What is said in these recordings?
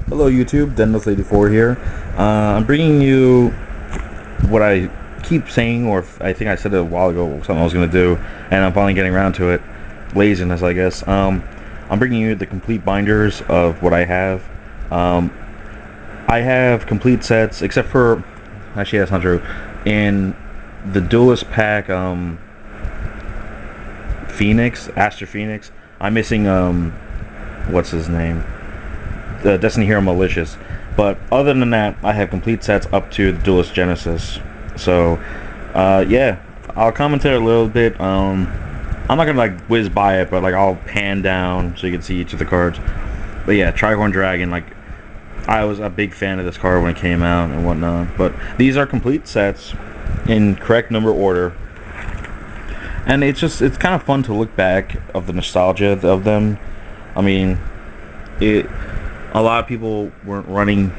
Hello YouTube, Dennis84 here. I'm bringing you what I keep saying, or I think I said it a while ago, something I was going to do, and I'm finally getting around to it. Laziness, I guess. I'm bringing you the complete binders of what I have. I have complete sets, except for, actually that's not true, in the Duelist Pack, Phoenix, Aster Phoenix, I'm missing, what's his name? Destiny Hero Malicious. But other than that, I have complete sets up to the Duelist Genesis. So, yeah, I'll commentate a little bit. I'm not gonna like whiz by it, but like I'll pan down so you can see each of the cards. But yeah, Trihorn Dragon, like I was a big fan of this card when it came out and whatnot. But these are complete sets in correct number order, and it's kind of fun to look back of the nostalgia of them. I mean, a lot of people weren't running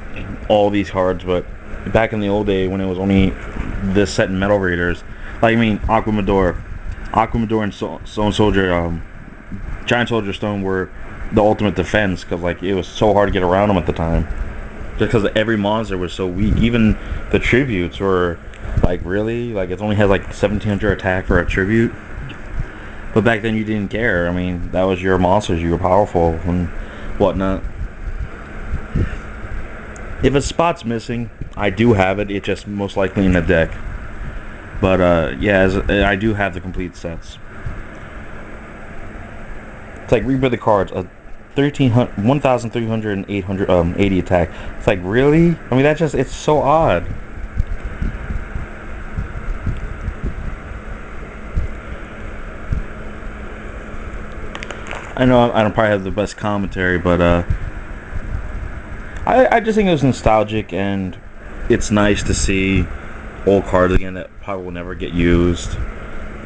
all these cards, but back in the old day when it was only this set in Metal Raiders, like I mean Aquamador and Stone Soldier, Giant Soldier Stone were the ultimate defense, because like it was so hard to get around them at the time, just because every monster was so weak. Even the tributes were like, really, like it only had like 1700 attack for a tribute, but back then you didn't care. I mean, that was your monsters, you were powerful and whatnot. If a spot's missing, I do have it. It's just most likely in the deck. But yeah, I do have the complete sets. It's like read the cards. 1,380 attack. It's like, really? I mean, it's so odd. I know I don't probably have the best commentary, but I just think it was nostalgic, and it's nice to see old cards again that probably will never get used.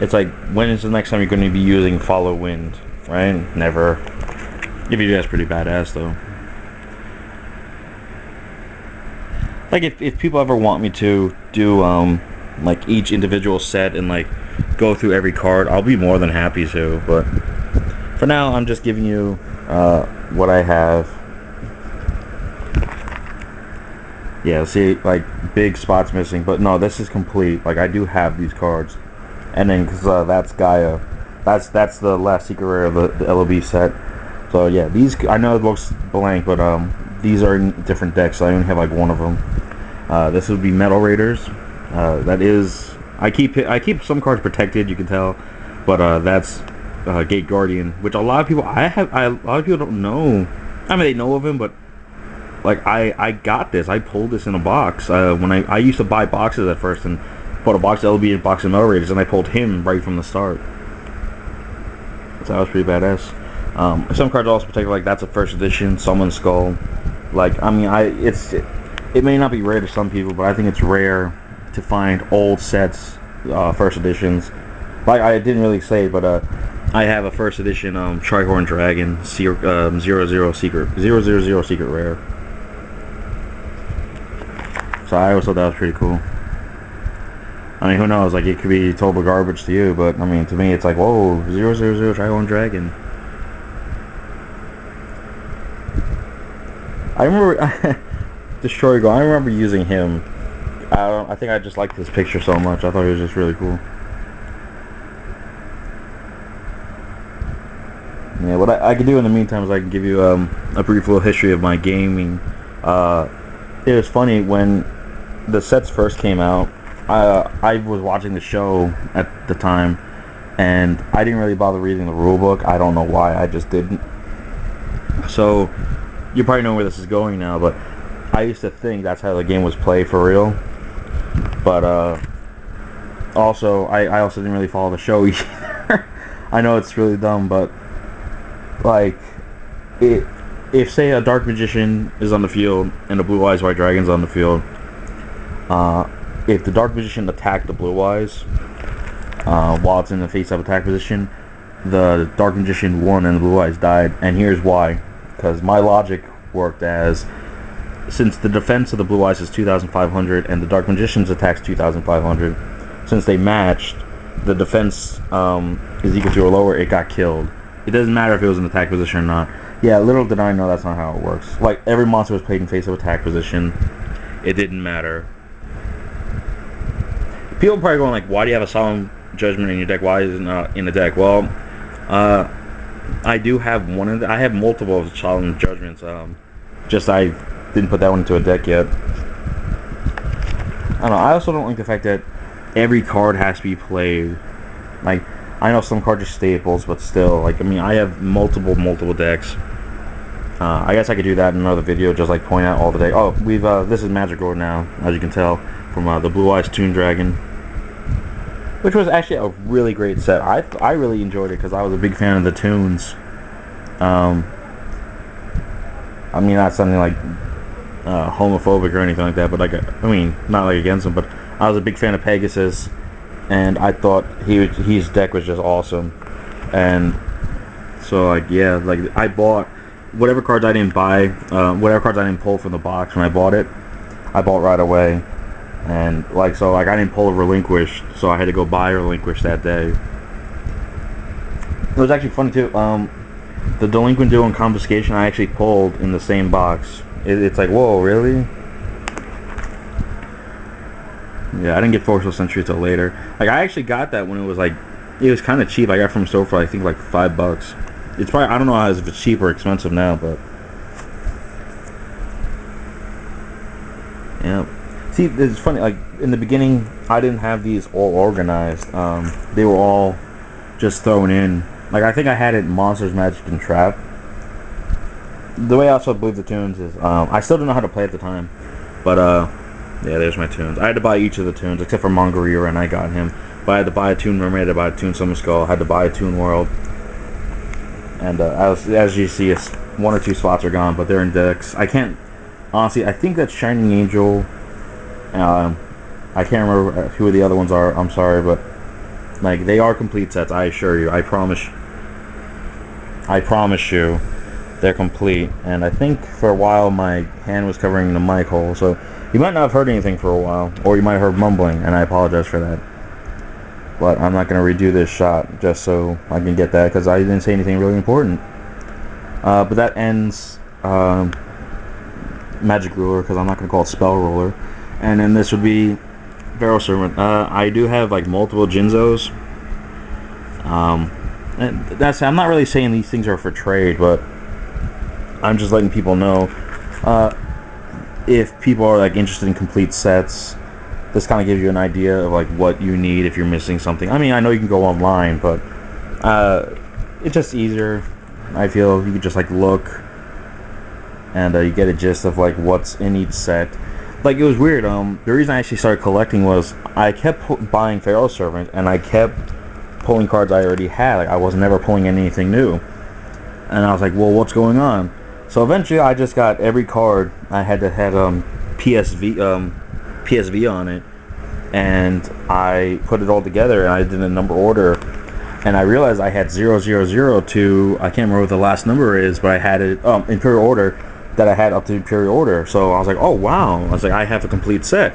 It's like, when is the next time you're going to be using Follow Wind, right? Never. If you do, that's pretty badass, though. Like, if people ever want me to do, like, each individual set and, like, go through every card, I'll be more than happy to, but for now, I'm just giving you, what I have. Yeah, see, like, big spots missing, but no, this is complete. Like, I do have these cards. And then, because that's Gaia. That's the last secret rare of the LOB set. So, yeah, these, I know it looks blank, but these are in different decks, so I only have, like, one of them. This would be Metal Raiders. That is, I keep some cards protected, you can tell, but that's Gate Guardian, which a lot of people, a lot of people don't know. I mean, they know of him, but like, I got this. I pulled this in a box. When I used to buy boxes at first, and bought a box of LB and a box of Metal Raiders, and I pulled him right from the start. So that was pretty badass. Some cards are also protected, like that's a first edition Summon Skull. Like, I mean, it may not be rare to some people, but I think it's rare to find old sets, first editions. Like, I didn't really say, but I have a first edition Trihorn Dragon 000 secret rare. So I always thought that was pretty cool. I mean, who knows? Like, it could be total garbage to you, but I mean, to me, it's like, whoa, 000 Trihorn Dragon. I remember Destroy Go. I remember using him. I think I just liked this picture so much. I thought he was just really cool. Yeah, what I can do in the meantime is I can give you a brief little history of my gaming. It was funny when the sets first came out. I was watching the show at the time, and I didn't really bother reading the rulebook. I don't know why, I just didn't. So you probably know where this is going now, but I used to think that's how the game was played for real. But also, I also didn't really follow the show either. I know it's really dumb, but like, if say a Dark Magician is on the field and a Blue Eyes White Dragon's on the field, if the Dark Magician attacked the Blue Eyes while it's in the face-up attack position, the Dark Magician won and the Blue Eyes died. And here's why: because my logic worked as, since the defense of the Blue Eyes is 2,500 and the Dark Magician's attack's 2,500, since they matched, the defense is equal to or lower, it got killed. It doesn't matter if it was in attack position or not. Yeah, little did I know that's not how it works. Like, every monster was played in face of attack position. It didn't matter. People are probably going like, why do you have a Solemn Judgment in your deck? Why is it not in the deck? Well, I do have one of the, I have multiple Solemn Judgments. Just I didn't put that one into a deck yet. I don't know. I also don't like the fact that every card has to be played. Like, I know some cards are staples, but still, like, I mean, I have multiple decks. I guess I could do that in another video, just like point out all the decks. Oh, we've this is Magic Lord now, as you can tell from the Blue Eyes Toon Dragon, which was actually a really great set. I really enjoyed it because I was a big fan of the tunes. I mean, not something like homophobic or anything like that, but like, I mean, not like against him, but I was a big fan of Pegasus, and I thought his deck was just awesome. And so, like, yeah, like, I bought whatever cards I didn't buy, whatever cards I didn't pull from the box when I bought it, I bought right away. And like, so like, I didn't pull a Relinquish, so I had to go buy a Relinquish that day. It was actually funny too. The Delinquent Duo and Confiscation I actually pulled in the same box. It's like, whoa, really? Yeah, I didn't get Forceful Century till later. Like, I actually got that when it was like, it was kind of cheap. I got it from a store for I think like $5. It's probably, I don't know if it's cheap or expensive now, but yeah. See, it's funny, like, in the beginning, I didn't have these all organized. They were all just thrown in. Like, I think I had it Monsters, Magic, and Trap. The way I also believe the tunes is, I still don't know how to play at the time. But, yeah, there's my tunes. I had to buy each of the tunes, except for Mongarira, and I got him. But I had to buy a Toon Mermaid, I had to buy a Toon Summer Skull, I had to buy a Toon World. And, as you see, it's 1 or 2 slots are gone, but they're in decks. I can't, honestly, I think that's Shining Angel. I can't remember who the other ones are, I'm sorry, but like, they are complete sets, I assure you. I promise you they're complete. And I think for a while my hand was covering the mic hole, so you might not have heard anything for a while, or you might have heard mumbling, and I apologize for that. But I'm not going to redo this shot just so I can get that, because I didn't say anything really important. But that ends Magic Ruler, because I'm not going to call it Spell Ruler. And then this would be Pharaoh Servant. I do have like multiple Jinzos. And that's, I'm not really saying these things are for trade, but I'm just letting people know. If people are like interested in complete sets, this kind of gives you an idea of like what you need if you're missing something. I mean, I know you can go online, but it's just easier. I feel you could just like look, and you get a gist of like what's in each set. Like, it was weird. The reason I actually started collecting was I kept buying Pharaoh Servant, and I kept pulling cards I already had. Like, I was never pulling anything new, and I was like, well, what's going on? So eventually, I just got every card I had that had PSV on it, and I put it all together, and I did a number order, and I realized I had 000 to, I can't remember what the last number is, but I had it Imperial Order, that I had up to Imperial Order. So I was like, oh wow, I was like, I have a complete set,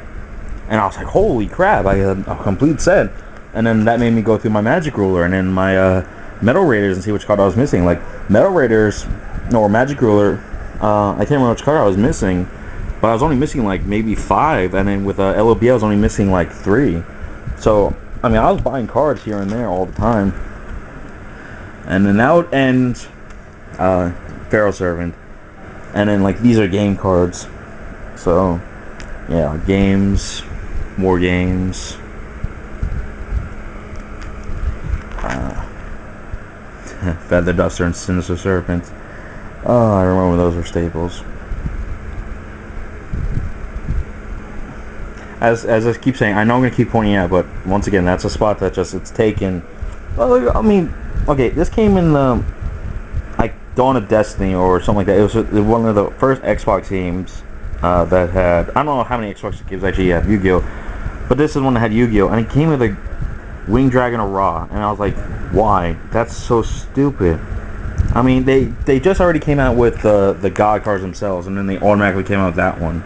and I was like, holy crap, I had a complete set. And then that made me go through my Magic Ruler and then my Metal Raiders and see which card I was missing. Like, Metal Raiders, or Magic Ruler, I can't remember which card I was missing, but I was only missing like maybe 5, and then with LOB I was only missing like 3. So, I mean, I was buying cards here and there all the time. And then that would end Pharaoh Servant. And then, like, these are game cards. So, yeah, games, more games. Feather Duster and Sinister Serpent. Oh, I remember those were staples. As I keep saying, I know I'm going to keep pointing out, but once again, that's a spot that just, it's taken. Well, I mean, okay, this came in the, like, Dawn of Destiny or something like that. It was one of the first Xbox games that had, I don't know how many Xbox games actually have Yu-Gi-Oh, but this is one that had Yu-Gi-Oh, and it came with a Winged Dragon of Ra, and I was like, why? That's so stupid. I mean, they just already came out with the God cards themselves, and then they automatically came out with that one.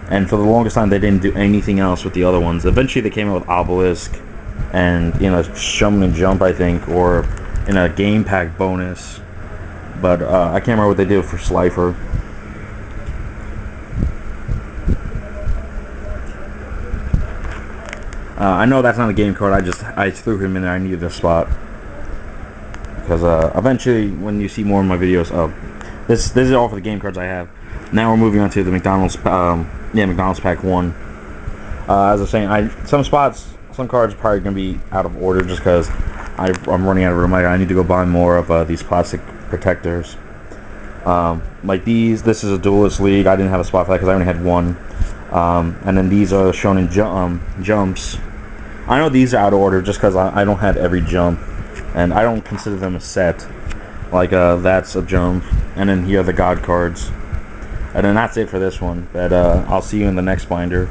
And for the longest time, they didn't do anything else with the other ones. Eventually, they came out with Obelisk, and, you know, Shaman and Jump, I think, or in a game pack bonus. but I can't remember what they did for Slifer. I know that's not a game card. I threw him in there. I needed a spot because eventually, when you see more of my videos, this is all for the game cards I have. Now we're moving on to the McDonald's, McDonald's Pack 1. As I was saying, some cards are probably gonna be out of order just because I'm running out of room. I need to go buy more of these plastic protectors. Like these. This is a duelist league. I didn't have a spot for that because I only had one. And then these are shown in jumps. I know these are out of order just because I don't have every jump, and I don't consider them a set. Like that's a jump, and then here are the God cards, and then that's it for this one. But I'll see you in the next binder.